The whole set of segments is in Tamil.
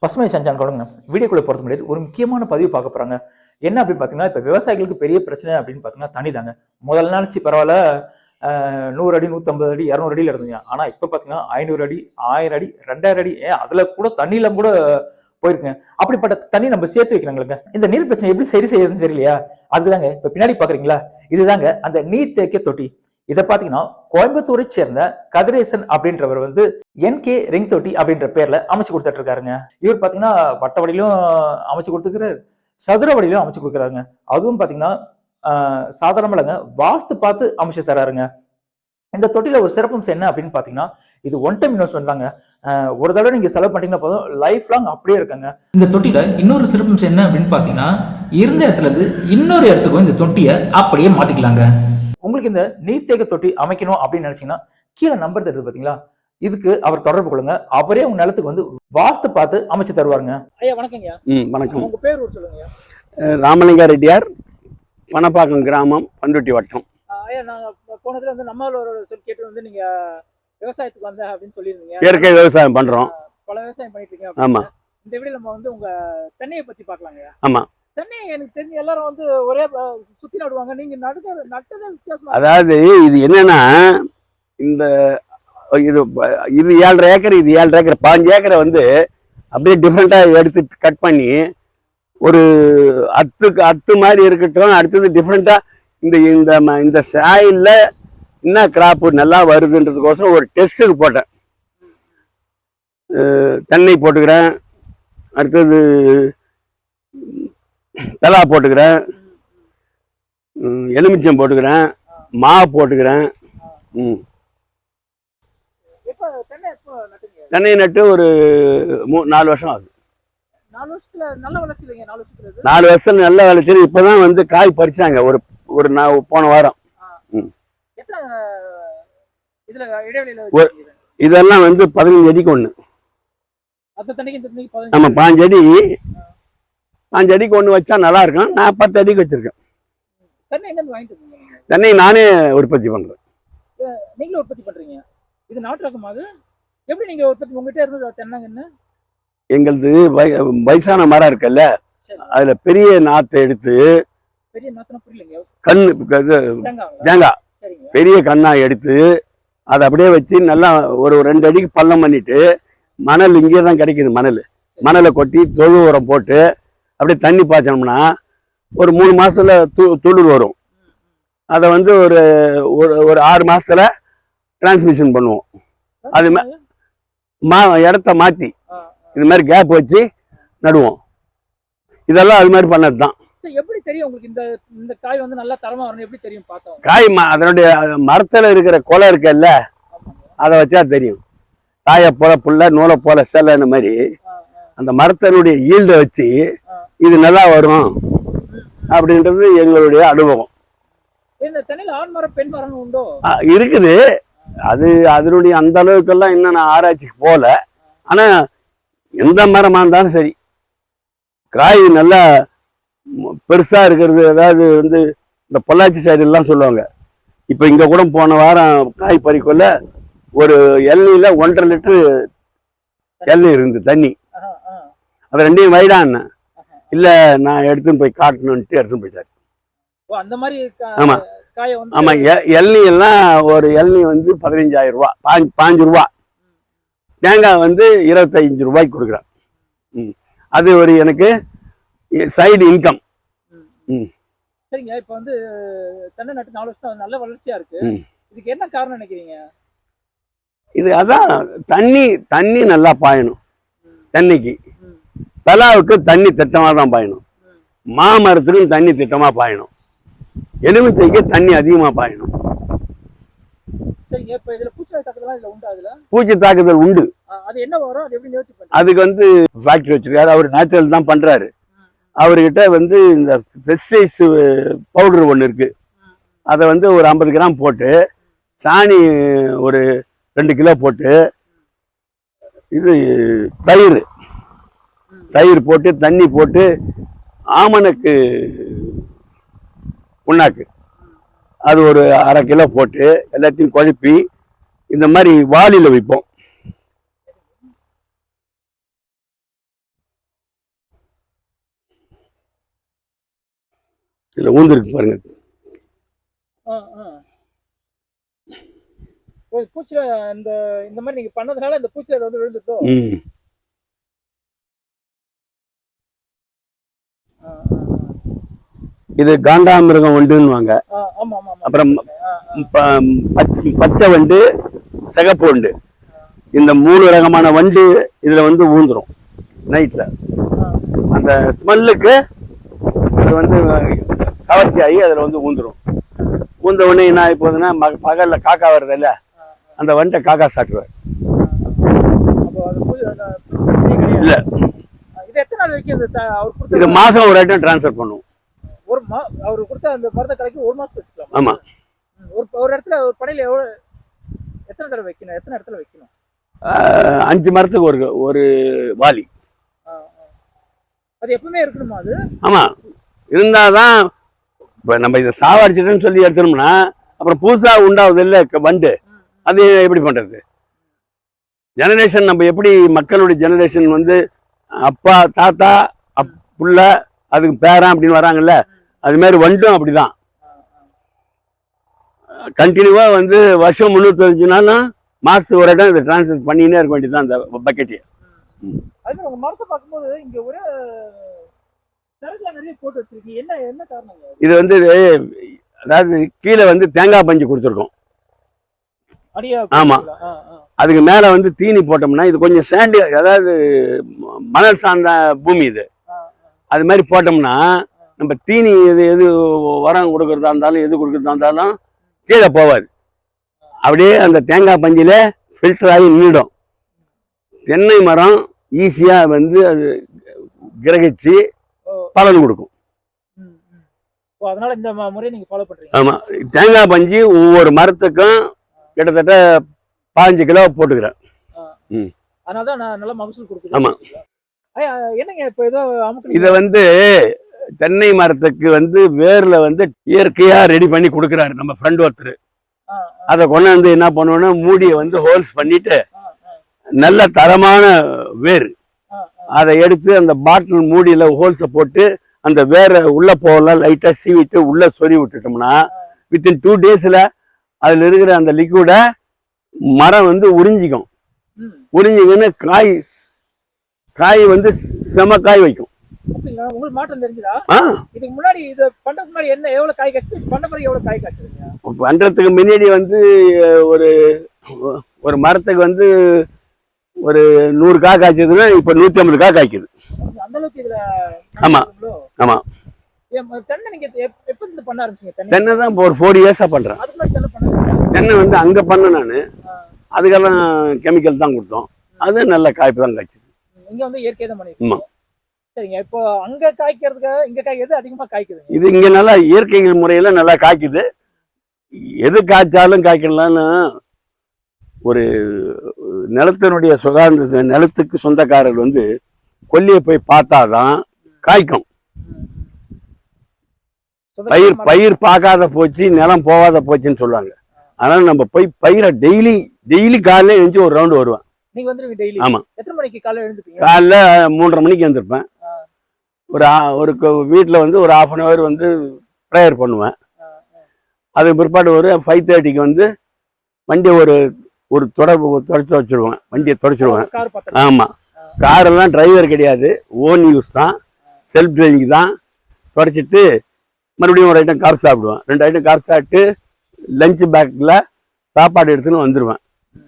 பசுமை சஞ்சான் கொடுங்க வீடியோக்குள்ள போகிறது முன்னாடி ஒரு முக்கியமான பதிவு பார்க்க போறாங்க. என்ன அப்படின்னு பார்த்தீங்கன்னா, இப்போ விவசாயிகளுக்கு பெரிய பிரச்சனை அப்படின்னு பார்த்தீங்கன்னா தண்ணி தாங்க. முதல்ல நினச்சி பரவாயில்ல, 100 அடி 150 அடி 200 அடியில் இருந்தீங்க. ஆனால் இப்போ பார்த்தீங்கன்னா 500 அடி 1000 அடி 2000 அடி அதில் கூட தண்ணியில கூட போயிருக்குங்க. அப்படிப்பட்ட தண்ணி நம்ம சேர்த்து வைக்கிறாங்களுங்க. இந்த நீர் பிரச்சனை எப்படி சரி செய்யறதுன்னு தெரியலையா? அதுதாங்க இப்போ பின்னாடி பாக்குறீங்களா, இதுதாங்க அந்த நீர் தேக்க தொட்டி. இதை பாத்தீங்கன்னா கோயம்புத்தூரை சேர்ந்த கதிரேசன் அப்படின்றவர் வந்து NK ரிங் தொட்டி அப்படின்ற பேர்ல அமைச்சு கொடுத்துட்டு இருக்காருங்க. இவர் பாத்தீங்கன்னா வட்ட வடியிலும் அமைச்சு கொடுத்துக்கிறாரு, சதுர வடியிலும் அமைச்சு கொடுக்குறாருங்க. அதுவும் பாத்தீங்கன்னா சாதாரணமாலங்க வாஸ்து பார்த்து அமைச்சு தராருங்க. இந்த தொட்டில ஒரு சிறப்பம்சம் என்ன அப்படின்னு பாத்தீங்கன்னா, இது ஒன் டைம் இன்வெஸ்ட்மெண்ட் தாங்க. ஒரு தடவை நீங்க செலவு பண்ணிட்டீங்கன்னா போதும், லைஃப் லாங் அப்படியே இருக்காங்க. இந்த தொட்டில இன்னொரு சிறப்பம்சம் என்ன அப்படின்னு பாத்தீங்கன்னா, இருந்த இடத்துல இருந்து இன்னொரு இடத்துக்கும் இந்த தொட்டியை அப்படியே மாத்திக்கலாங்க. உங்களுக்கு இந்த நீர்த்தேக்க தொட்டி அமைக்கணும் அப்படின்னு நினைச்சீங்கன்னா கீழே நம்பர் தருது பாத்தீங்களா, இதுக்கு அவர் தொடர்பு கொள்ளுங்க. அவரே உங்க நிலத்துக்கு வந்து வாஸ்து பார்த்து அமைச்சு தருவாருங்க. ஐயா வணக்கங்க. வணக்கம். உங்க பேர் சொல்லுங்க. ராமலிங்க ரெட்டியார், பணப்பாக்கம் கிராமம், பண்ருட்டி வட்டம். ஐயா நான் போனதுல வந்து நம்மளோட சொல் கேட்டு வந்து நீங்க விவசாயத்துக்கு வந்த அப்படின்னு சொல்லியிருந்தீங்க. இயற்கை விவசாயம் பண்றோம். பல விவசாயம் பண்ணிட்டு இருக்கீங்க. ஆமா. இந்த வீடியோ நம்ம வந்து உங்க தென்னையை பத்தி பார்க்கலாங்க. ஆமா. தென்னை எனக்கு தெரிஞ்சு எல்லாரும் வந்து ஒரே சுத்தி நடுவாங்க, நீங்க நட்டது வித்தியாசமா. அதாவது இது என்னன்னா, இந்த இது 7.5 ஏக்கர், இது 7.5 ஏக்கர், 15 ஏக்கரை வந்து அப்படியே டிஃப்ரெண்டா எடுத்து கட் பண்ணி ஒரு அத்து மாதிரி இருக்கட்டும். அடுத்தது டிஃப்ரெண்டா இந்த சாயில்ல என்ன கிராப் நல்லா வருதுன்றதுக்கோசரம் ஒரு டெஸ்ட்டுக்கு போட்டேன். தென்னை போட்டுக்கிறேன், அடுத்தது தலா போட்டுக்கிறேன், எலுமிச்சம் போட்டுக்கிறேன், மா போட்டுக்கிறேன். தென்னை நட்டு ஒரு 4 வருஷம் ஆகுது. 4 வருஷம் நல்ல விளைச்சல். இப்பதான் வந்து காய் பறிச்சாங்க ஒரு போன வாரம். இதெல்லாம் வந்து 15 அடிக்கு ஒண்ணு. ஆமா, 5 அடிக்கு ஒண்ணு வச்சா நல்லா இருக்கும். நான் 10 அடிக்கு வச்சிருக்கேன். தென்னை நானே உற்பத்தி பண்றேன். நீங்களும் உற்பத்தி பண்றீங்க? இது நாட்டு ரகமா? எப்படி நீங்க உற்பத்தி உங்ககிட்ட இருந்தது தென்னங்கன்னு? எங்களது வயசான மரம் இருக்குல்ல, அதுல பெரிய நாத்தை எடுத்து கண்ணு தேங்காய் பெரிய கண்ணா எடுத்து அதை அப்படியே வச்சு நல்லா ஒரு 2 அடிக்கு பள்ளம் பண்ணிட்டு, மணல் இங்கே தான் கிடைக்குது, மணலை கொட்டி தொழு உரம் போட்டு அப்படியே தண்ணி பாய்ச்சோம்னா ஒரு 3 மாசத்துல துளிர் வரும். அதை வந்து ஒரு 6 மாசத்துல டிரான்ஸ்மிஷன் பண்ணுவோம். அது இடத்த மாத்தி இது மாதிரி கேப் வச்சு நடுவோம். இதெல்லாம் அது மாதிரி பண்ணது தான். எப்படி தெரியும் உங்களுக்கு இந்த காய் வந்து நல்லா தரமா வரணும்? எப்படி தெரியும் பார்த்தோம்? காய் அதனுடைய மரத்துல இருக்கிற கொலை இருக்குல்ல, அதை வச்சா தெரியும். காயை போல புல்ல, நூலை போல செல்ல மாதிரி அந்த மரத்தினுடைய ஈல்டை வச்சு இது நல்லா வரும் அப்படின்றது எங்களுடைய அனுபவம். இருக்குது. அதனுடைய அந்த அளவுக்கெல்லாம் இன்னும் நான் ஆராய்ச்சிக்கு போகல. ஆனா எந்த மரமா இருந்தாலும் சரி, காய் நல்லா பெருசா இருக்கிறது. அதாவது வந்து இந்த பொள்ளாச்சி சைடு எல்லாம் சொல்லுவாங்க. இப்ப இங்க கூட போன வாரம் காய் பறிக்கொள்ள ஒரு எல்லையில 1.5 லிட்டரு எல்லை இருந்து தண்ணி. அது 2 வைடான்னு இல்ல, நான் எடுத்துன்னு போய் காட்டணும்ட்டு எடுத்துன்னு போயிட்டாரு. ஆமா ஆமா. எல்னி எல்லாம் ஒரு எல்னி வந்து 15,000 ரூபா, 5 ரூபா. தேங்காய் வந்து 25 ரூபாய்க்கு கொடுக்குறேன். அது ஒரு எனக்கு சைடு இன்கம். சரிங்க. இப்ப வந்து தென்னை நட்டு 4 வருஷம் நல்ல வளர்ச்சியா இருக்கு. இதுக்கு என்ன காரணம் நினைக்கிறீங்க? இது அதான் தண்ணி நல்லா பாயணும். தென்னைக்கு பலாவுக்கு தண்ணி திட்டமா தான் பாயணும். மாமரத்துக்கும் தண்ணி திட்டமா பாயணும். எலுமிச்சைக்கு தண்ணி அதிகமா பாயணும். பூச்சி தாக்குதல் உண்டு. அதுக்கு வந்து ஃபேக்டரி வச்சிருக்காரு, அவர் நேச்சுரல் தான் பண்றாரு. அவர்கிட்ட வந்து இந்த பெஸ்டிசைட்ஸ் பவுடர் ஒன்று இருக்கு. அதை வந்து ஒரு 50 கிராம் போட்டு, சாணி ஒரு 2 கிலோ போட்டு, இது தயிர் போட்டு, தண்ணி போட்டு, ஆமணக்கு புண்ணாக்கு அது ஒரு 1/2 கிலோ போட்டு எல்லாத்தையும் குழப்பி இந்த மாதிரி வாளியில வைப்போம். இதுல ஊந்துருக்கு பாருங்க. பூச்சில இந்த மாதிரி நீங்க பண்ணதுனால இந்த பூச்சில அது வந்து விழுந்துட்டோ. இது காண்டாமிருகம் வண்டுன்னுவாங்க. அப்புறம் பச்சை வண்டு, சிகப்பு வண்டு, இந்த 3 ரகமான வண்டு இதுல வந்து ஊந்துரும் நைட்ல. அந்த ஸ்மெல்லுக்கு அது வந்து கவர்ச்சி ஆகி அதுல வந்து ஊந்துரும். ஊந்த உடனே என்ன ஆகி போகுதுன்னா, பகல்ல காக்கா வருது இல்ல, அந்த வண்டை காக்கா சாப்பிடுவார். இல்ல இது மாசம் ஒரு ஐட்டம் டிரான்ஸ்ஃபர் பண்ணுவோம். அவரு கொடுத்த அந்த மருந்தை கலக்கி 1 மாசம் வச்சுக்கலாம். ஆமா. ஒரு இடத்துல ஒரு படையில எத்தனை தடவை வைக்கணும், எத்தனை இடத்துல வைக்கணும்? 5 மரத்துக்கு ஒரு வாலி. அது எப்பவுமே இருக்கணுமா அது? ஆமா, இருந்தாதான் இப்ப நம்ம இதை சாவடிச்சிட்டோன்னு சொல்லி எடுத்தோம்னா அப்புறம் புதுசா உண்டாவது இல்ல வண்டு, அது எப்படி பண்றது? ஜெனரேஷன் நம்ம எப்படி மக்களுடைய ஜெனரேஷன் வந்து அப்பா தாத்தா புள்ள அதுக்கு பேரன் அப்படின்னு வராங்கல்ல, அது மாதிரி வண்டும் அப்படிதான். கண்டினியூவா வந்து வருஷம் 365 நாளும் மாசத்துக்கு ஒரு இடம் இதை டிரான்ஸ்ஃபர் பண்ணினே இருக்க வேண்டியதுதான் அந்த பக்கெட். உங்க மரத்தை பார்க்கும்போது இங்க ஒரு நிறைய போட்டு வச்சிருக்கீங்க, என்ன காரணம்? இது வந்து அதாவது கீழே வந்து தேங்காய் பஞ்சு கொடுத்துருக்கோம். ஆமா, அதுக்கு மேல வந்து தீனி போட்டோம்னா இது கொஞ்சம் சாண்டி, அதாவது மணல் சார்ந்த பூமி இது. அது மாதிரி போட்டோம்னா நம்ம தீனி எது உரம் கொடுக்கறதா இருந்தாலும் எது கொடுக்கறதா இருந்தாலும் கீழே போவாது, அப்படியே அந்த தேங்காய் பஞ்சில ஃபில்டர் ஆகி நின்றுடும். தென்னை மரம் ஈஸியா வந்து அது கிரகிச்சு பலன் கொடுக்கும். அதனால இந்த முறையை நீங்க ஃபாலோ பண்றீங்க? ஆமா, தேங்காய் பஞ்சு ஒவ்வொரு மரத்துக்கும் கிட்டத்தட்ட 15 கிலோ போட்டுக்கிறேன். அதனாலதான் நான் நல்ல மகசூல் கொடுக்குறேன். ஆமா. என்னங்க இப்ப ஏதோ இத வந்து தென்னை மரத்துக்கு வந்து வேர்ல வந்து இயற்கையா ரெடி பண்ணி கொடுக்குறாரு நம்ம ஃப்ரெண்ட் ஒருத்தர். அதை கொண்டாந்து என்ன பண்ணுவோம்னா மூடியை வந்து ஹோல்ஸ் பண்ணிட்டு நல்ல தரமான வேர் அதை எடுத்து அந்த பாட்டில் மூடியில ஹோல்ஸை போட்டு அந்த வேரை உள்ள போகலாம் லைட்டா சீவிட்டு உள்ள சொறி விட்டுட்டோம்னா வித்தின் 2 டேஸ்ல அதுல இருக்கிற அந்த லிக்விட மரம் வந்து உறிஞ்சிக்கும். உறிஞ்சிங்கன்னு காய் வந்து செம காய் வைக்கும். உங்களுக்கு மாற்றம் தெரிஞ்சதா? இதுக்கு முன்னாடி இது பண்றதுக்கு முன்னாடி என்ன எவ்வளவு காய் காய்ச்சி, பண்ண பிறகு எவ்வளவு காய் காய்ச்சுறீங்க? பண்றதுக்கு முன்னாடி வந்து ஒரு மரத்துக்கு வந்து ஒரு 100 காய் காய்ச்சதுன்னா இப்ப 150 காய் காய்க்குது. அந்த அளவுக்கு இதுல. ஆமா ஆமா. தென்னை நீங்க எப்ப இருந்து பண்ண ஆரம்பிச்சீங்க? தென்னை தான் ஒரு 4 இயர்ஸா பண்றேன். தென்னை வந்து அங்க பண்ண நானு, அதுக்கெல்லாம் கெமிக்கல் தான் கொடுத்தோம், அது நல்ல காய்ப்பு தான் காய்ச்சது. இங்க வந்து இயற்கை தான் பண்ணிருக்கீங்க. சரிங்க, இப்போ அங்க காய்க்கிறதுக்கு இங்க காய்க்கிறது அதிகமா காய்க்குது. இது இங்க நல்லா இயற்கை முறையில நல்லா காய்க்குது. எது காய்ச்சாலும் காய்க்கலாம்னு ஒரு நிலத்தினுடைய நிலத்துக்கு சொந்தக்காரர் வந்து கொல்லியை போய் பார்த்தாதான் காய்க்கும். பயிர் பார்க்காத போச்சு, நிலம் போகாத போச்சுன்னு சொல்லுவாங்க. அதனால நம்ம போய் பயிரை டெய்லி காலையில எழுந்து ஒரு ரவுண்டு வருவேன். நீங்க வந்துருவீங்க டெய்லி? ஆமா. எத்தனை மணிக்கு காலையில எழுந்துப்பீங்க? காலைல 3:30 மணிக்கு எழுந்திருப்பேன். ஒரு வீட்டுல வந்து ஒரு 1/2 hour வந்து ப்ரேயர் பண்ணுவேன். அதுக்கு பிற்பாடு ஒரு 5:30க்கு வந்து வண்டியை ஒரு தொடச்சு வச்சிருவேன், வண்டியை தொடச்சிருவேன். ஆமா, காரெல்லாம் டிரைவர் கிடையாது, ஓன் யூஸ் தான், செல்ஃப் டிரைவிங் தான். தொடச்சிட்டு மறுபடியும் ஒரு ஐட்டம் காஃபி சாப்பிடுவேன். 2 ஐட்டம் காஃபி சாப்பிட்டு லஞ்ச் பேக்கில் சாப்பாடு எடுத்துன்னு வந்துடுவேன்.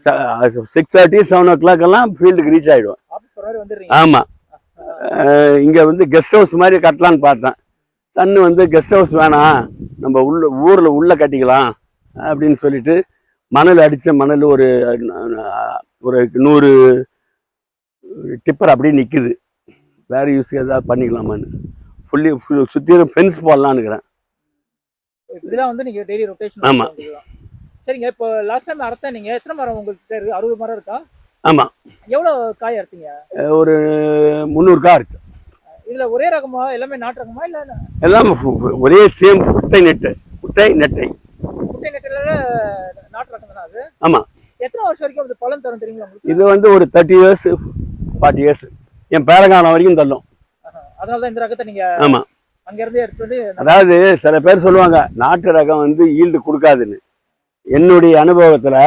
6:30 7 o'clock எல்லாம் ஃபீல்டுக்கு ரீச் ஆகிடுவேன். ஆமா, இங்க வந்து கெஸ்ட் ஹவுஸ் மாதிரி கட்டலான்னு பார்த்தேன். சன்னு வந்து கெஸ்ட் ஹவுஸ் வேணாம், நம்ம ஊர்ல உள்ள கட்டிக்கலாம் அப்படின்னு சொல்லிட்டு மணல் அடிச்ச மணல் ஒரு 100 டிப்பர் அப்படியே நிக்குது. வேற யூஸ் ஏதாவது பண்ணிக்கலாமான்னு ஃபுல்லி சுத்தியும் ஃபென்ஸ் போடலான்னு இருக்கிறேன். இதெல்லாம் வந்து நீங்க டெய்லி ரொட்டேஷன். ஆமா. சரிங்க, இப்போ லாஸ்ட் டைம் அறுத்தா நீங்க எத்தனை மரம் உங்களுக்கு இருக்கு? 60 மரம் இருக்கா? ஆமா. எவ்வளவு காய் அறுத்தீங்க? ஒரு 300 காய் இருக்கு. இதுல ஒரே ரகமா, எல்லாமே நாட்டு ரகமா இல்ல? எல்லாம் ஒரே சேம் குட்டை நெட்டை. குட்டை நெட்டில நாட்டு ரகம் தானே அது? ஆமா. எத்தனை வருஷம் வரைக்கும் அது பலன் தரும் தெரியுங்களா உங்களுக்கு? இது வந்து ஒரு 30 years 40 years என் பேரகாலம் வரைக்கும் தள்ளும். அதனாலதான் இந்த ரகத்தை நீங்க. ஆமா. அங்க இருந்து எடுத்து வந்து அதாவது சில பேர் சொல்லுவாங்க நாட்டு ரகம் வந்து ஈல்டு கொடுக்காதுன்னு. என்னுடைய அனுபவத்துல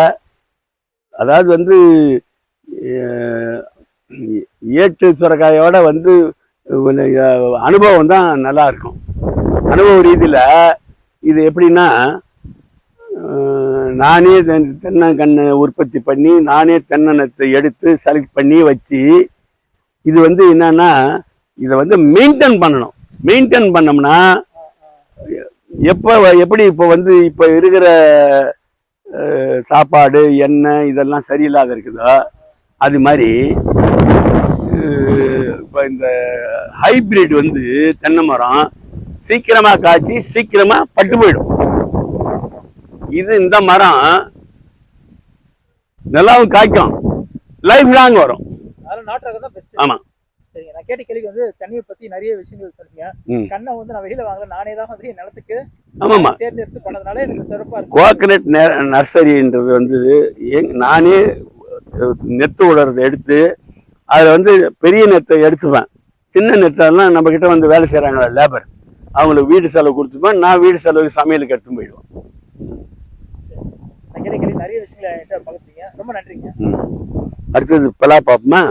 அதாவது வந்து ஏட்டு சுரக்காயோட வந்து அனுபவம் தான் நல்லா இருக்கும். அனுபவ ரீதியில இது எப்படின்னா, நானே தென்னங்கன்று உற்பத்தி பண்ணி நானே தென்னனத்தை எடுத்து செலக்ட் பண்ணி வச்சு, இது வந்து என்னன்னா இதை வந்து மெயின்டைன் பண்ணணும். மெயின்டைன் பண்ணோம்னா எப்படி இப்போ வந்து இப்போ இருக்கிற சாப்பாடு எண்ணெய் இதெல்லாம் சரியில்லாத இருக்குதோ அது மாதிரி இப்போ இந்த ஹைபிரிட் வந்து தென்னை மரம் சீக்கிரமா காய்ச்சி சீக்கிரமா பட்டு போயிடும். இது இந்த மரம் நல்லாவும் காய்க்கும், லைஃப் லாங் வரும். நாட்டு ரகம் தான் பெஸ்ட். ஆமா. சரிங்க, நான் கேட்ட கேள்வி வந்து தண்ணியை பத்தி நிறைய விஷயங்கள் சொல்றீங்க. கண்ணை வந்து நான் வெளியில வாங்கல, நானே தான் வந்து என் நிலத்துக்கு ஆமாமா தேர்ந்தெடுத்து பண்ணதுனால எனக்கு சிறப்பா இருக்கு. கோகனட் நர்சரின்றது வந்து நானே நெத்து உலரத்தை எடுத்து அதில் வந்து பெரிய நெத்தை எடுத்துப்பேன். சின்ன நெத்தெல்லாம் நம்ம கிட்ட வந்து வேலை செய்கிறாங்களா லேபர், அவங்களுக்கு வீடு செலவு கொடுத்துப்பேன். நான் வீடு செலவுக்கு சமையலுக்கு எடுத்து போயிடுவேன். நான் கேட்ட கேள்வி நிறைய விஷயங்களை என்கிட்ட பகிர்ந்தீங்க. ரொம்ப நன்றிங்க. அடுத்தது பலா பார்ப்போமா?